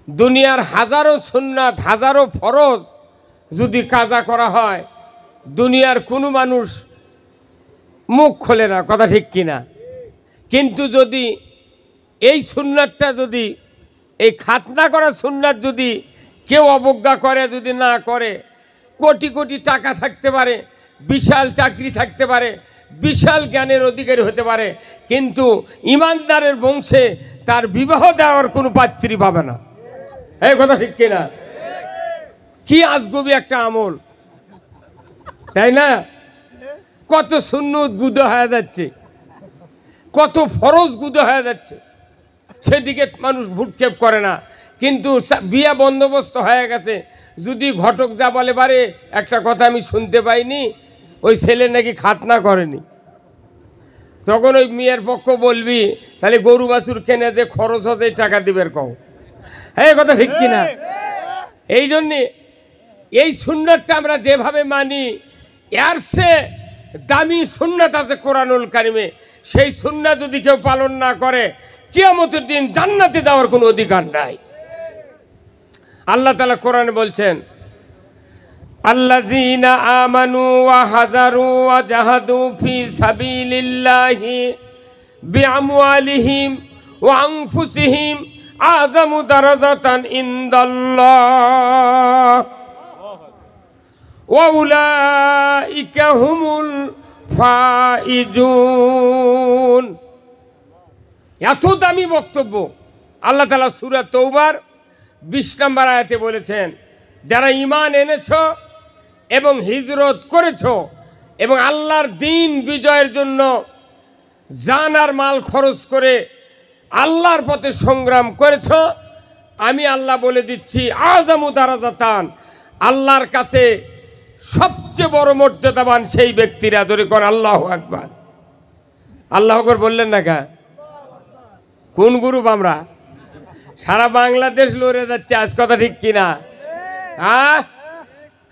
দুনিয়ার হাজারো সুন্নাত হাজারো ফরজ যদি কাজা করা হয় দুনিয়ার কোনো মানুষ মুখ খোলে না, কথা ঠিক কিনা? কিন্তু যদি এই সুন্নাতটা যদি এই খাতনা করা সুন্নাত যদি কেউ অবজ্ঞা করে, যদি না করে, কোটি কোটি টাকা থাকতে পারে, বিশাল চাকরি থাকতে পারে, বিশাল জ্ঞানের অধিকারী হতে পারে, কিন্তু ইমানদারের বংশে তার বিবাহ দেওয়ার কোনো পাত্রী পাবে না। এই কথা ঠিক কিনা? কি আজগবি একটা আমল, তাই না? কত সুন্নত গুদো হয়ে যাচ্ছে, কত ফরজ গুদো হয়ে যাচ্ছে, সেদিকে মানুষ ভ্রুক্ষেপ করে না। কিন্তু বিয়ে বন্দোবস্ত হয়ে গেছে, যদি ঘটক যা বলে পারে একটা কথা আমি শুনতে পাইনি, ওই ছেলে নাকি খাতনা করেনি, তখন ওই মেয়ের পক্ষ বলবি তাহলে গরু বাছুর কেনে যে খরচ হতে টাকা দিবের কও। এই কথা ঠিক কিনা? এই জন্যে এই সুন্নাতটা আমরা যেভাবে মানি, এর সে দামি সুন্নাত আছে কোরআনুল কারিমে, সেই সুন্নাত যদি কেউ পালন না করে কিয়ামতের দিন জান্নাতে যাওয়ার কোনো অধিকার নাই। আল্লাহ তাআলা কোরআনে বলছেন, আল্লাযীনা আমানু ওয়া হাজারু ওয়া জাহাদু ফি সাবিলিল্লাহি বিআমওয়ালিহিম ওয়া আনফুসিহিম আযামু দারাজাতান ইনদাল্লাহ ওয়া উলাইকা হুমুল ফাইজুন। এত দামি বক্তব্য আল্লাহ তাআলা সূরা তওবার 20 নম্বর আয়াতে বলেছেন, যারা ঈমান এনেছো এবং হিজরত করেছো এবং আল্লাহর দ্বীন বিজয়ের জন্য জান আর মাল খরচ করে আল্লাহর পথে সংগ্রাম করেছো, আমি আল্লাহ বলে দিচ্ছি আযামু দারাজাতান, আল্লাহর কাছে সবচেয়ে বড় মর্যাদাবান সেই ব্যক্তিরা। ধরে কর আল্লাহু আকবার। আল্লাহু আকবার বললেন না কা? কোন গ্রুপ আমরা? সারা বাংলাদেশ লড়ে যাচ্ছে আজ, কথা ঠিক কিনা? হ্যাঁ,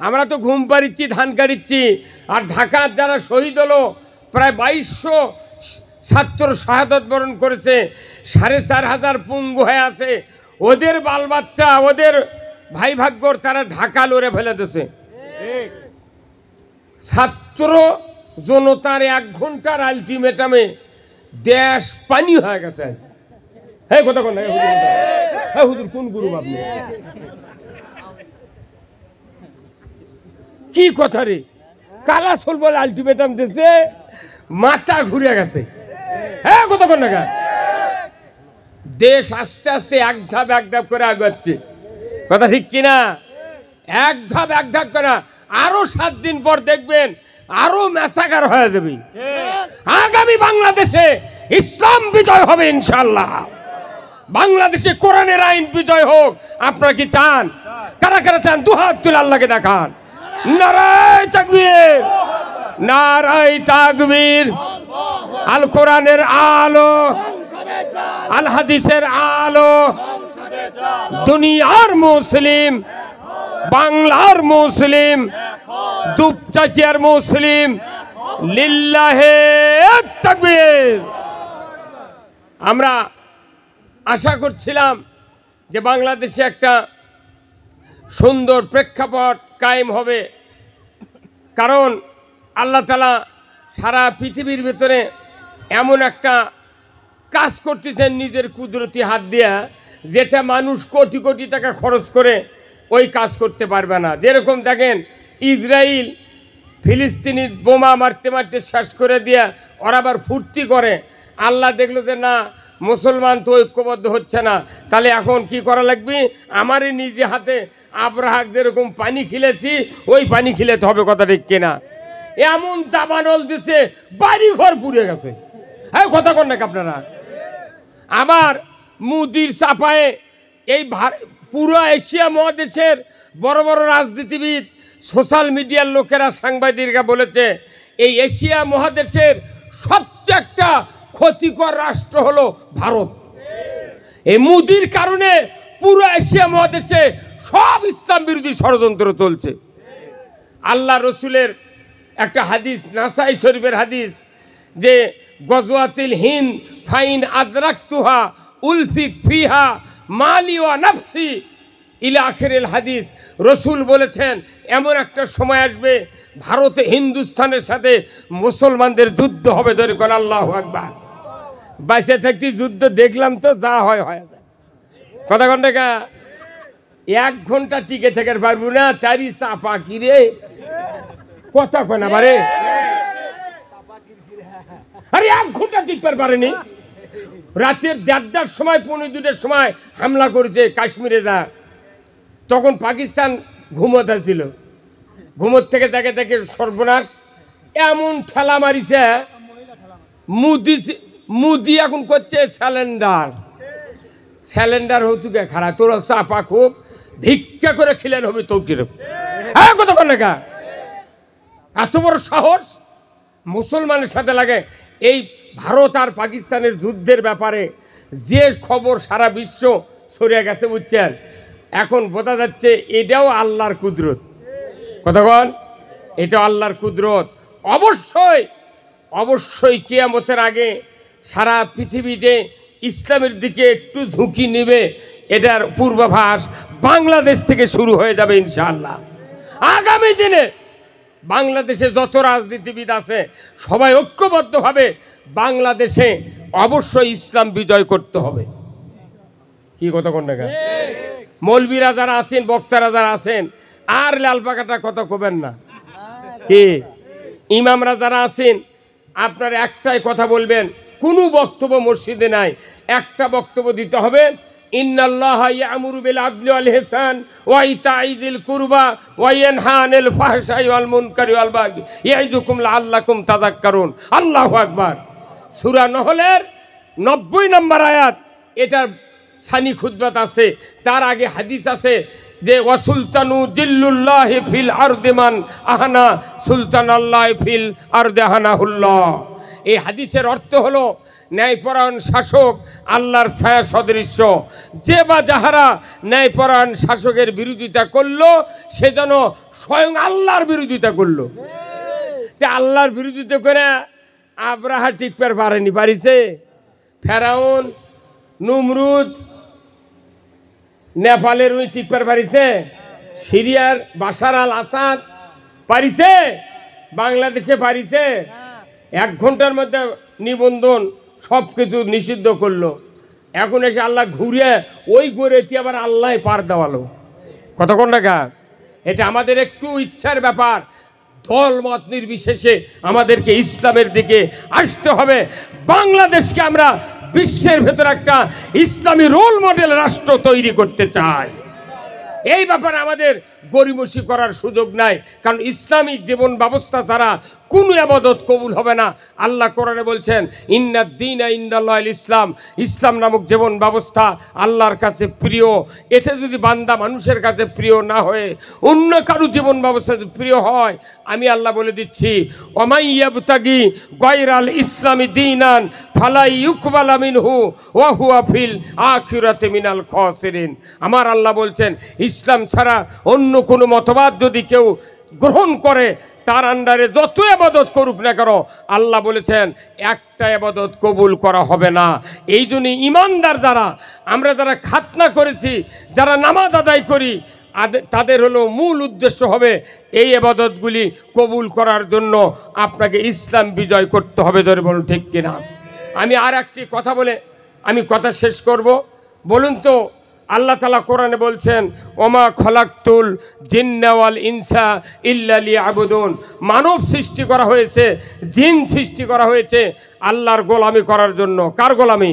আমরা তো ঘুম পাড়িচ্ছি, ধান কাটিচ্ছি। আর ঢাকার যারা শহীদ হলো প্রায় 2200 ছাত্র শাহাদত বরণ করেছে, 4500 পঙ্গু হয়ে আছে, ওদের বাল বাচ্চা ওদের ভাই ভাগ্যর তারা ঢাকা লড়ে ফেলে দিয়েছে। ছাত্র জনতার 1 ঘন্টার আলটিমেটামে দেশ পানি হয়ে গেছে। হ্যাঁ কথা কোন? হ্যাঁ হুজুর, কোন গুরু আপনি? কি কথা রে? কালা সোল বলে আলটিমেটাম দিয়েছে, মাথা ঘুরে গেছে। হ্যাঁ কথা কোন না? দেশ আস্তে আস্তে এক ধাপ করে আগাচ্ছে, কথা ঠিক কিনা? এক ধাপ করে। আরো 7 দিন পর দেখবেন আরো ম্যাসাকার হয়ে যাবে। আগামী বাংলাদেশে ইসলাম বিজয় হবে ইনশাআল্লাহ। বাংলাদেশে কোরআনের আইন বিজয় হোক। আপনারা কি চান? কারা কারা চান? দুহাত তুলে আল্লাহকে দেখান। নারায়ে তাকবীর, নারায়ে তাকবীর। আল কোরআনের আলো, আল হাদিসের আলো, দুনিয়ার মুসলিম, বাংলার মুসলিম, দুপচাচিয়ার মুসলিম, লিল্লাহে তাকবীর। আমরা আশা করছিলাম যে বাংলাদেশে একটা সুন্দর প্রেক্ষাপট কায়েম হবে, কারণ আল্লাহ তাআলা সারা পৃথিবীর ভেতরে এমন একটা কাজ করতেছেন নিজের কুদরতি হাত দিয়া, যেটা মানুষ কোটি কোটি টাকা খরচ করে ওই কাজ করতে পারবে না। যেরকম দেখেন ইসরায়েল ফিলিস্তিনি বোমা মারতে মারতে শেষ করে দিয়া ওরা আবার ফুর্তি করে। আল্লাহ দেখলো যে না, মুসলমান তো ঐক্যবদ্ধ হচ্ছে না, তাহলে এখন কি করা লাগবে? আমারই নিজে হাতে আব্রাহাক যেরকম পানি খিলেছি ওই পানি খিলেতে হবে, কথা ঠিক কিনা? এমন দাবানল দিছে বাড়ি ঘর পুড়ে গেছে। হ্যাঁ কথা কন নাকি আপনারা? আবার মুদির চাপায়ে এই পুরো এশিয়া মহাদেশের বড় বড় রাজনীতিবিদ, সোশ্যাল মিডিয়ার লোকেরা, সাংবাদিকরা বলেছে এই এশিয়া মহাদেশের সবচেয়ে একটা ক্ষতিকর রাষ্ট্র হলো ভারত। এই মুদির কারণে পুরো এশিয়া মহাদেশে সব ইসলাম বিরোধী ষড়যন্ত্র চলছে। আল্লাহ রসুলের একটা হাদিস, নাসাই শরীফের হাদিস, যে গজওয়াতিল হিন্দ ফাইন আদরাকতুহা উলফিক ফিহা মালি ওয়া নাফসি ইলা আখিরিল হাদিস। রসুল বলেছেন এমন একটা সময় আসবে ভারতে হিন্দুস্তানের সাথে মুসলমানদের যুদ্ধ হবে। ধরে কোন আল্লাহু আকবার। বাইসে থাকতে যুদ্ধ দেখলাম তো যা হয় হয় কথা কোন টাকা 1 ঘন্টা টিকে থেকে পারবো না। চারি চাপা কিরে কথা কয় না বারে। আরে 1 ঘন্টা টিকতে পারেনি। রাতের 1:30টার সময় 1:45-2টার সময় হামলা করেছে কাশ্মীরে। যা তখন পাকিস্তান ঘুমোতে ছিল, ঘুমোর থেকে দেখে দেখে সর্বনাশ এমন ঠেলা মারিছে। মুদি এখন করছে স্যালেন্ডার হতুকে খারাপ তোর চাপা খুব ভিক্ষা করে খিলেন হবে তৌকির। হ্যাঁ কথা বল না, এত বড় সাহস মুসলমানের সাথে লাগে। এই ভারত আর পাকিস্তানের যুদ্ধের ব্যাপারে যে খবর সারা বিশ্ব ছড়িয়ে গেছে বুঝছেন, এখন বোঝা যাচ্ছে এটাও আল্লাহর কুদরত। কথা বল, এটা আল্লাহর কুদরত। অবশ্যই অবশ্যই কিয়ামতের আগে সারা পৃথিবীতে ইসলামের দিকে একটু ঝুঁকি নেবে, এটার পূর্বাভাস বাংলাদেশ থেকে শুরু হয়ে যাবে ইনশাআল্লাহ। আগামী দিনে বাংলাদেশে যত রাজনীতিবিদ আছে সবাই ঐক্যবদ্ধভাবে বাংলাদেশে অবশ্যই ইসলাম বিজয় করতে হবে। কি কথা কোন টাকা মৌলবীরা যারা আছেন, বক্তারা যারা আছেন, আর লাল পাকাটা কথা কবেন না। কি ইমামরা যারা আছেন আপনার একটাই কথা বলবেন, কোনো বক্তব্য মসজিদে নাই, একটা বক্তব্য দিতে হবে, ইন্নাল্লাহা ইয়ামুরু বিল আদলি ওয়াল ইহসান ওয়া ইতাই যিল কুরবা ওয়া ইয়ানহা আনিল ফাহশাই ওয়াল মুনকারি ওয়াল বাগি ইয়াইযুকুম লাআল্লাকুম তাযাক্কারুন। আল্লাহু আকবার। সূরা নহলের 90 নম্বর আয়াত, এটার সানি খুতবাত আছে। তার আগে হাদিস আছে যে ওয়াসুলতানু জিল্লুল্লাহি ফিল আরদি মান আহানা সুলতানাল্লাহি ফিল আরদি আহানাহুল্লাহ। এই হাদিসের অর্থ হলো ন্যায়পরায়ণ শাসক আল্লাহর ছায়া সদৃশ্য। যে বা যাহারা ন্যায়পরায়ণ শাসকের বিরোধিতা করলো সে যেন স্বয়ং আল্লাহর বিরোধিতা করলো। তে আল্লাহর বিরোধিতা করে আব্রাহা টিকতে পারেনি, পারিছে? ফেরাউন, নমরুদ, নেপালের ওই টিকতে পারিছে? সিরিয়ার বাশার আল আসাদ পারিছে? বাংলাদেশে পারিছে? 1 ঘন্টার মধ্যে নিবন্ধন সব কিছু নিষিদ্ধ করলো। এখন এসে আল্লাহ ঘুরে ওই গড়েতে আবার আল্লাহ পার দেওয়ালো। কতক্ষণ টাকা এটা আমাদের একটু ইচ্ছার ব্যাপার। দল মত নির্বিশেষে আমাদেরকে ইসলামের দিকে আসতে হবে। বাংলাদেশকে আমরা বিশ্বের ভেতর একটা ইসলামী রোল মডেল রাষ্ট্র তৈরি করতে চাই। এই ব্যাপারে আমাদের গরিমসি করার সুযোগ নাই, কারণ ইসলামী জীবন ব্যবস্থা ছাড়া কোনো ইবাদত কবুল হবে না। আল্লাহ কোরআনে বলছেন ইন্নাদ-দীনা ইনদাল্লাহিল ইসলাম, ইসলাম নামক জীবন ব্যবস্থা আল্লাহর কাছে প্রিয়। এতে যদি বান্দা মানুষের কাছে প্রিয় না হয়ে অন্য কারো জীবন ব্যবস্থা প্রিয় হয়, আমি আল্লাহ বলে দিচ্ছি ওয়ামাই ইয়াবতাগি গায়রাল ইসলামি দীনান ফালা ইউকবালা মিনহু ওয়া হুয়া ফিল আখিরাতি মিনাল খাসিরিন। আমার আল্লাহ বলছেন ইসলাম ছাড়া অন্য কোনো মতবাদ যদি কেউ গ্রহণ করে তার আন্ডারে যত ইবাদত করুক না কেন, আল্লাহ বলেছেন একটা ইবাদত কবুল করা হবে না। এই জন্য ইমানদার যারা, আমরা যারা খাতনা করেছি, যারা নামাজ আদায় করি, তাদের হলো মূল উদ্দেশ্য হবে এই ইবাদতগুলি কবুল করার জন্য আপনাকে ইসলাম বিজয় করতে হবে। ধরে বলুন ঠিক কিনা? আমি আর একটি কথা বলে আমি কথা শেষ করব। বলুন তো আল্লাহ তাআলা কোরআনে বলছেন ওমা খলাকতুল জিন্না ওয়াল ইনসা ইল্লা লিয়াবুদুন। মানব সৃষ্টি করা হয়েছে, জিন সৃষ্টি করা হয়েছে আল্লাহর গোলামি করার জন্য। কার গোলামি?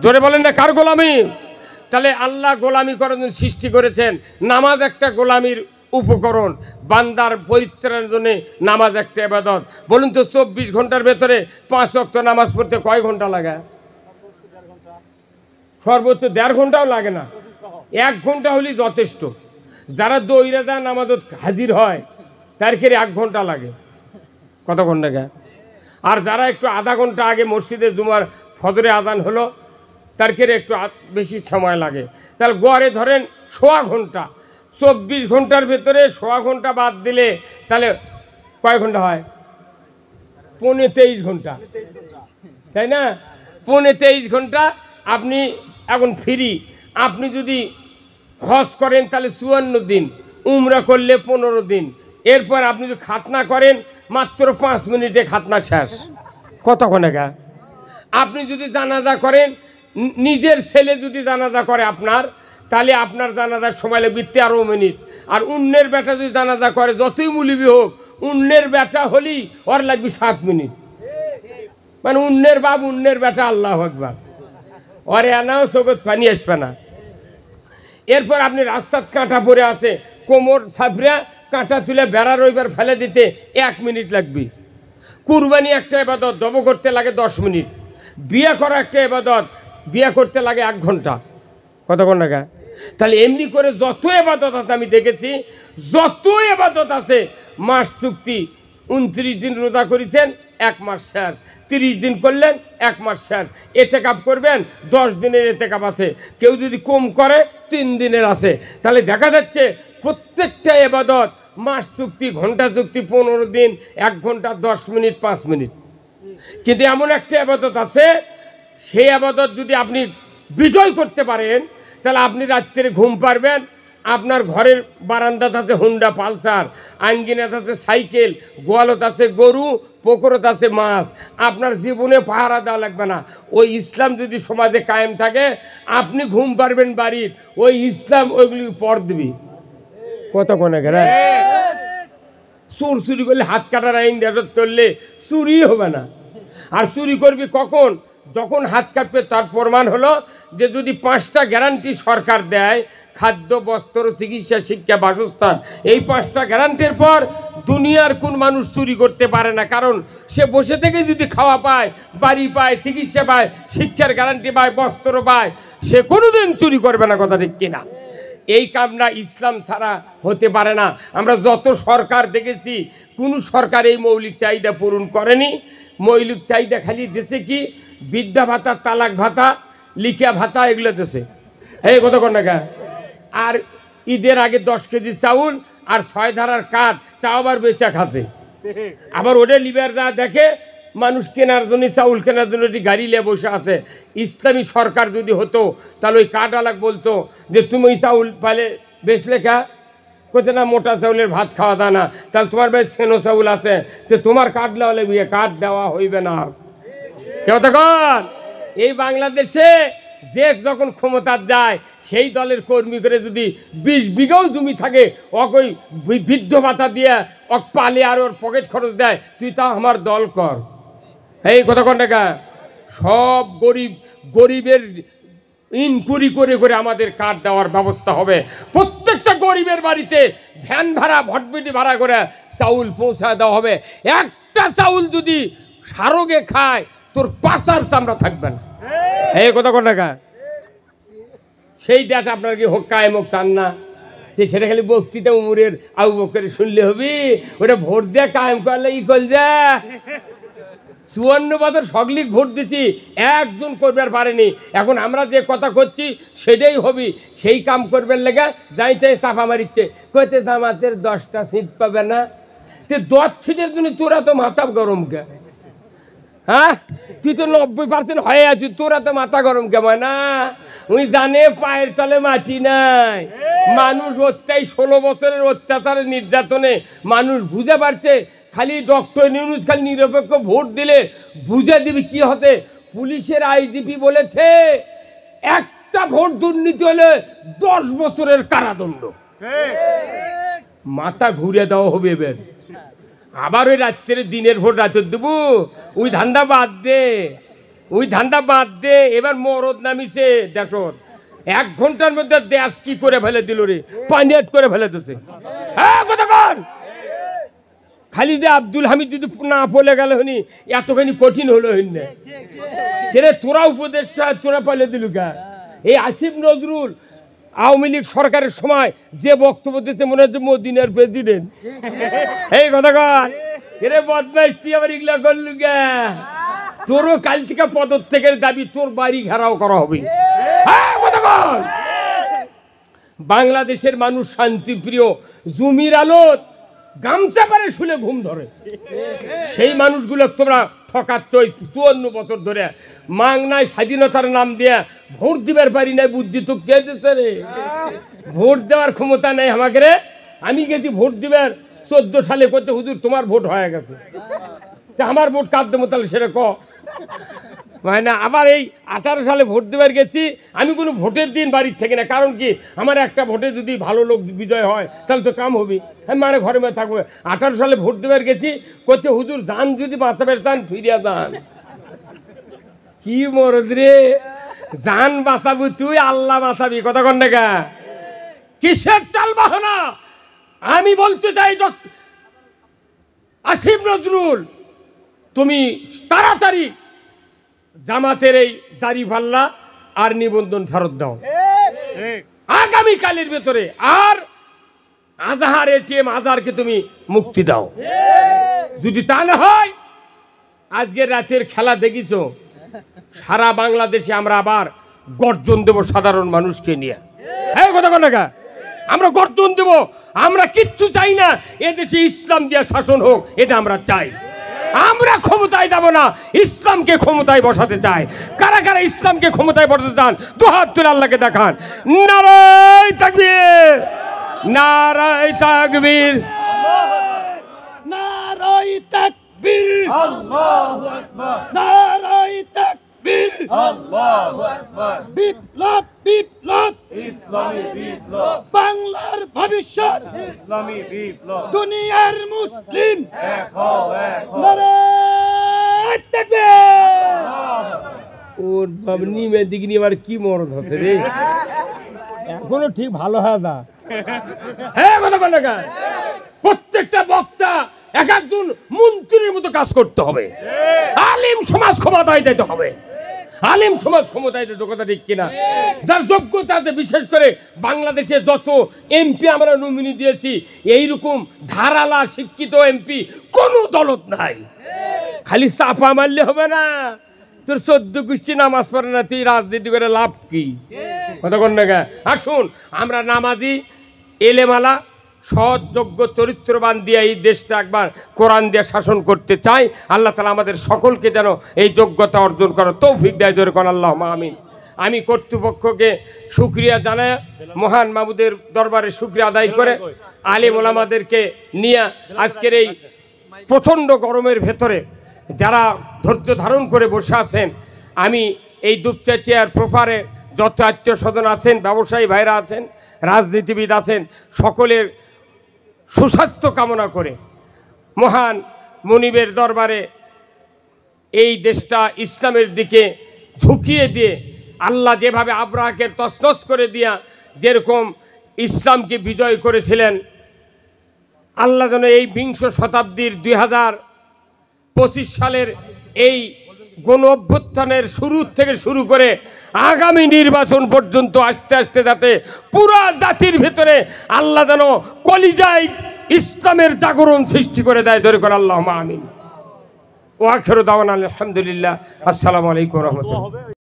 জোরে বলেন না, কার গোলামি? তাহলে আল্লাহ গোলামি করার জন্য সৃষ্টি করেছেন। নামাজ একটা গোলামির উপকরণ, বান্দার পরিত্রাণের জন্য নামাজ একটা ইবাদত। বলুন তো 24 ঘন্টার ভেতরে 5 ওয়াক্ত নামাজ পড়তে কয় ঘন্টা লাগে? সর্বোচ্চ 1.5 ঘন্টাও লাগে না, 1 ঘন্টা হলেই যথেষ্ট। যারা দৌড়ে দেয় নামাজত হাজির হয় তার ক্ষেত্রে 1 ঘন্টা লাগে। কত ঘন্টা গে? আর যারা একটু আধা ঘন্টা আগে মসজিদে জুমার ফজরে আজান হলো তার ক্ষেত্রে একটু বেশি সময় লাগে। তাহলে গড়ে ধরেন 1.5 ঘন্টা। 24 ঘন্টার ভেতরে 1.5 ঘন্টা বাদ দিলে তাহলে কয় ঘন্টা হয়? 23.5 ঘন্টা, তাই না? 23.5 ঘন্টা আপনি এখন ফ্রি, আপনি যদি হজ করেন তাহলে 54 দিন, উমরা করলে 15 দিন, এরপর আপনি যদি খাতনা করেন মাত্র 5 মিনিটে খাতনা শেষ। কতক্ষণে গা? আপনি যদি জানাজা করেন, নিজের ছেলে যদি জানাজা করে আপনার, তাহলে আপনার জানাজার সময় লাগবে 13 মিনিট। আর অন্যের বেটা যদি জানাজা করে, যতই মুলিবি হোক, অন্যের বেটা হলেই ওর লাগবে 7 মিনিট। মানে অন্যের বাপ অন্যের বেটা, আল্লাহু আকবার, ওর এনাও চোখত পানি আসবে না। এরপর আপনি রাস্তার কাঁটা পড়ে আছে, কোমর ছাপড়া কাঁটা তুলে বেড়া রইবার ফেলে দিতে 1 মিনিট লাগবে। কুরবানি একটা ইবাদত, জব করতে লাগে 10 মিনিট। বিয়ে করা একটা ইবাদত, বিয়ে করতে লাগে 1 ঘন্টা। কতক্ষণ লাগা? তাহলে এমনি করে যত ইবাদত আছে আমি দেখেছি, যত ইবাদত আছে, মাস চুক্তি 29 দিন রোজা করেছেন 1 মাস শেষ, 30 দিন করলেন 1 মাস শেষ। এতেকাপ করবেন 10 দিনের এতেকাপ আছে, কেউ যদি কম করে 3 দিনের আছে। তাহলে দেখা যাচ্ছে প্রত্যেকটা ইবাদত মাস চুক্তি, ঘন্টা চুক্তি, 15 দিন, 1 ঘন্টা 10 মিনিট 5 মিনিট। কিন্তু এমন একটা ইবাদত আছে, সেই ইবাদত যদি আপনি বিজয় করতে পারেন, তাহলে আপনি রাত্রে ঘুম পারবেন। আপনার ঘরের বারান্দাত আছে হুন্ডা পালসার, আঙ্গিনাত আছে সাইকেল, গোয়ালত আছে গরু, পুকুরত আছে মাছ। আপনার জীবনে পাহারা দেওয়া লাগবে না। ওই ইসলাম যদি সমাজে কায়েম থাকে, আপনি ঘুম পারবেন বাড়ির, ওই ইসলাম ওইগুলি পর দিবি। কতক্ষণে গেলে চোর চুরি করলে হাত কাটার আইন দেশত চললে চুরি হবে না। আর চুরি করবি কখন? যখন হাত কাটবে। তার প্রমাণ হলো যে যদি 5টা গ্যারান্টি সরকার দেয়, খাদ্য, বস্ত্র, চিকিৎসা, শিক্ষা, বাসস্থান, এই 5টা গ্যারান্টির পর দুনিয়ার কোন মানুষ চুরি করতে পারে না। কারণ সে বসে থেকে যদি খাওয়া পায়, বাড়ি পায়, চিকিৎসা পায়, শিক্ষার গ্যারান্টি পায়, বস্ত্র পায়, সে কোনোদিন চুরি করবে না। কথা ঠিক কিনা? এই কামনা ইসলাম ছাড়া হতে পারে না। আমরা যত সরকার দেখেছি, কোনো সরকার এই মৌলিক চাহিদা পূরণ করেনি। মৌলিক চাহিদা খালি দেশে কি বৃদ্ধা ভাতা, তালাক ভাতা, লিখিয়া ভাতা, এগুলো দেশে। এই কতক্ষণ টাকা? আর ঈদের আগে 10 কেজি চাউল আর 6 ধারার কাঠ, তা আবার বেচা খাচ্ছে। আবার ওটা লিবার যা দেখে মানুষ কেনার জন্য, চাউল কেনার জন্য একটি গাড়ি নিয়ে বসে আছে। ইসলামী সরকার যদি হতো, তাহলে ওই কাঠ আলাক বলতো যে তুমি ওই চাউল পালে বেচলে কা? কোথায় না মোটা চাউলের ভাত খাওয়া যায় না, তাহলে তোমার ভাই সেনো চাউল আছে, তো তোমার কাঠ নেওয়া লাগবে, কাঠ দেওয়া হইবে না। কেউ তখন এই বাংলাদেশে যে যখন ক্ষমতার যায়, সেই দলের কর্মী করে যদি 20 বিঘাও জমি থাকে, ওই বৃদ্ধ ভাতা দিয়ে ওক পালে আর ওর পকেট খরচ দেয়, তুই তা আমার দল কর। এই কতক্ষণ টাকা? সব গরিবের ইনকুয়ারি করে করে আমাদের কার্ড দেওয়ার ব্যবস্থা হবে। প্রত্যেকটা গরিবের বাড়িতে ভ্যান ভাড়া, ভটভিটি ভাড়া করে চাউল পৌঁছায় দেওয়া হবে। একটা চাউল যদি সারোগে খায়, তোর পাচার চামড়া থাকবে না। এই কতক্ষণ টাকা? সেই দেশ আপনার কি হোক কায়েম হোক চান না? যে সেটা খালি বক্তৃতা উমরের আবু বকরের শুনলে হবি? ওটা ভোট দিয়ে কায়েম করলে ই কল যা 54 বছর সকলিক ভোট দিচ্ছি, একজন করবার পারেনি। এখন আমরা যে কথা করছি সেটাই হবি। সেই কাম করবার লেগে যাইতে চাপা মারিচ্ছে, কইতে জামাতের 10টা সিট পাবে না। 10 সিটের জন্য তোরা তো মাথা গরম কে? হ্যাঁ, তুই তো 90% হয়ে আছিস, তোরা তো মাথা গরম কেমন না? উনি জানে পায়ের তলে মাটি নাই। মানুষ 16 বছরের অত্যাচারের নির্যাতনে মানুষ বুঝে পারছে। খালি ডক্টর ইউনূস খালি নিরপেক্ষ ভোট দিলে বুঝে দিবি কি হতে। পুলিশের আইজিপি বলেছে একটা ভোট দুর্নীতি হলে 10 বছরের কারাদণ্ড। মাথা ঘুরে দেওয়া হবে এবার। আবার ওই রাত্রে দিনের ভোট রাতের দেবো, ওই ধান্দা বাদ দে, ওই ধান্দা বাদ দে। এবার মরদ নামিছে দেশত। 1 ঘন্টার মধ্যে দেশ কি করে ফেলে দিল রে, পানিয়াট করে ফেলে দিছে। হ্যাঁ কতক্ষণ? খালি যে আব্দুল হামিদ যদি না পলে গেল হনি, এতখানি কঠিন হলো হইনি রে। তোরা উপদেশটা তোরা পালে দিল কা? এই আসিফ নজরুল আওয়ামী লীগ সরকারের সময় যে বক্তব্য দিতে মনে হচ্ছে মদিনার প্রেসিডেন্ট। এই কথা কর রে বদমাইশ, তুই আবার এগুলা করলু কে? তোরও কাল থেকে পদত্যাগের দাবি, তোর বাড়ি ঘেরাও করা হবে। বাংলাদেশের মানুষ শান্তিপ্রিয়। জমির আলোত গামছা পারে শুলে ঘুম ধরে। সেই মানুষগুলো তোমরা ঠকাচ্ছ 54 বছর ধরে। মাংনায় স্বাধীনতার নাম দিয়ে ভোট দিবার পারি নাই, বুদ্ধি তো কে দিচ্ছে রে? ভোট দেওয়ার ক্ষমতা নেই আমাকে রে। আমি গেছি ভোট দিবার 14 সালে, করতে হুজুর তোমার ভোট হয়ে গেছে, আমার ভোট কার দেবো তাহলে সেটা ক মানে না। আবার এই 18 সালে ভোট দেবার গেছি, আমি কোনো ভোটের দিন বাড়ির থেকে না। কারণ কি, আমার একটা ভোটে যদি ভালো লোক বিজয় হয় তাহলে তো কাম হবে, আমি মানে ঘরে মেয়ে থাকবো। 18 সালে ভোট দেবার গেছি, করতে হুজুর যান যদি বাঁচাবের চান ফিরিয়া যান। কি মরদ রে, জান বাঁচাবি তুই, আল্লাহ বাঁচাবি, কথা কন না। কিসের টাল বাহানা? আমি বলতে চাই আসিফ নজরুল, তুমি তাড়াতাড়ি জামাতের এই দাড়ি পাল্লা আর নিবন্ধন ফেরত দাও আগামীকালের ভেতরে। আর আজহার এটিএম আজহারকে তুমি মুক্তি দাও। যদি তা না হয়, আজকের রাতের খেলা দেখিছ, সারা বাংলাদেশে আমরা আবার গর্জন দেব সাধারণ মানুষকে নিয়ে। হ্যাঁ, কথা বল না, আমরা গর্জন দেব। আমরা কিচ্ছু চাই না এদেশে ইসলাম দিয়ে শাসন হোক, এটা আমরা চাই। আমরা ক্ষমতায় যাব না, ইসলামকে ক্ষমতায় বসাতে চাই। কারা কারা ইসলামকে ক্ষমতায় বসাতে চান দুহাত তুলে আল্লাহকে দেখান। নারায়ে তাকবীর, নারায়ে তাকবীর, নারায়ে তাকবীর, আল্লাহু আকবার, নারায়ে তাকবীর, আল্লাহু আকবার। বিপ্লব বিপ্লব, ইসলামী বিপ্লব, বাংলার ভবিষ্যৎ, ইসলামী বিপ্লব, দুনিয়ার মুসলিম এক হও, এক হও। নারায়ে তাকবীর। ওর বাবনি মেদিক নিয়ে আবার কি মরদ হচ্ছে রে? এখনো ঠিক ভালো হয় না। হ্যাঁ, কথা বল না। প্রত্যেকটা বক্তা এক একজন মন্ত্রীর মতো কাজ করতে হবে। আলিম সমাজ ক্ষমতায় দিতে হবে, আলিম সমাজ ক্ষমতায় দিতে, কথা ঠিক কিনা? যার যোগ্যতা আছে, বিশেষ করে বাংলাদেশে যত এমপি আমরা নমিনি দিয়েছি, এইরকম ধারালা শিক্ষিত এমপি কোনো দলত নাই। খালি চাপা মারলে হবে না। তোর 14 গোষ্ঠী নামাজ পড়ে না, তুই রাজনীতি করে লাভ কি? কথা কন না। আসুন, আমরা নামাজি, এলেমালা, সৎ, যোগ্য, চরিত্রবান দিয়ে এই দেশটা একবার কোরআন দিয়ে শাসন করতে চাই। আল্লাহ তাআলা আমাদের সকলকে যেন এই যোগ্যতা অর্জন করার তৌফিক দেয়। জোরে কোন আল্লাহুম্মা আমিন। আমি কর্তৃপক্ষকে শুকরিয়া জানাই, মহান মাবুদের দরবারে শুকরিয়া আদায় করে আলেম ওলামাদেরকে নিয়ে আজকের এই প্রচণ্ড গরমের ভেতরে যারা ধৈর্য ধারণ করে বসে আছেন, আমি এই দুপচাচিয়ার প্রপারে যত আত্মীয় স্বজন আছেন, ব্যবসায়ী ভাইরা আছেন, রাজনীতিবিদ আছেন, সকলের সুস্বাস্থ্য কামনা করে মহান মুনিবের দরবারে এই দেশটা ইসলামের দিকে ঝুঁকিয়ে দিয়ে, আল্লাহ যেভাবে আব্রাহাকে তছনছ করে দিয়া যেরকম ইসলামকে বিজয় করেছিলেন, আল্লাহ যেন এই বিংশ শতাব্দীর 2025 সালের এই গণ অভ্যুত্থানের শুরু থেকে শুরু করে আগামী নির্বাচন পর্যন্ত আস্তে আস্তে যাতে পুরা জাতির ভিতরে আল্লাহ যেন কলিজায় ইসলামের জাগরণ সৃষ্টি করে দেয়। ধরে করে আল্লাহুম্মা আমিন। ওয়া আখিরু দাওয়ানা আলহামদুলিল্লাহ। আসসালামু আলাইকুম ওয়া রাহমাতুল্লাহ।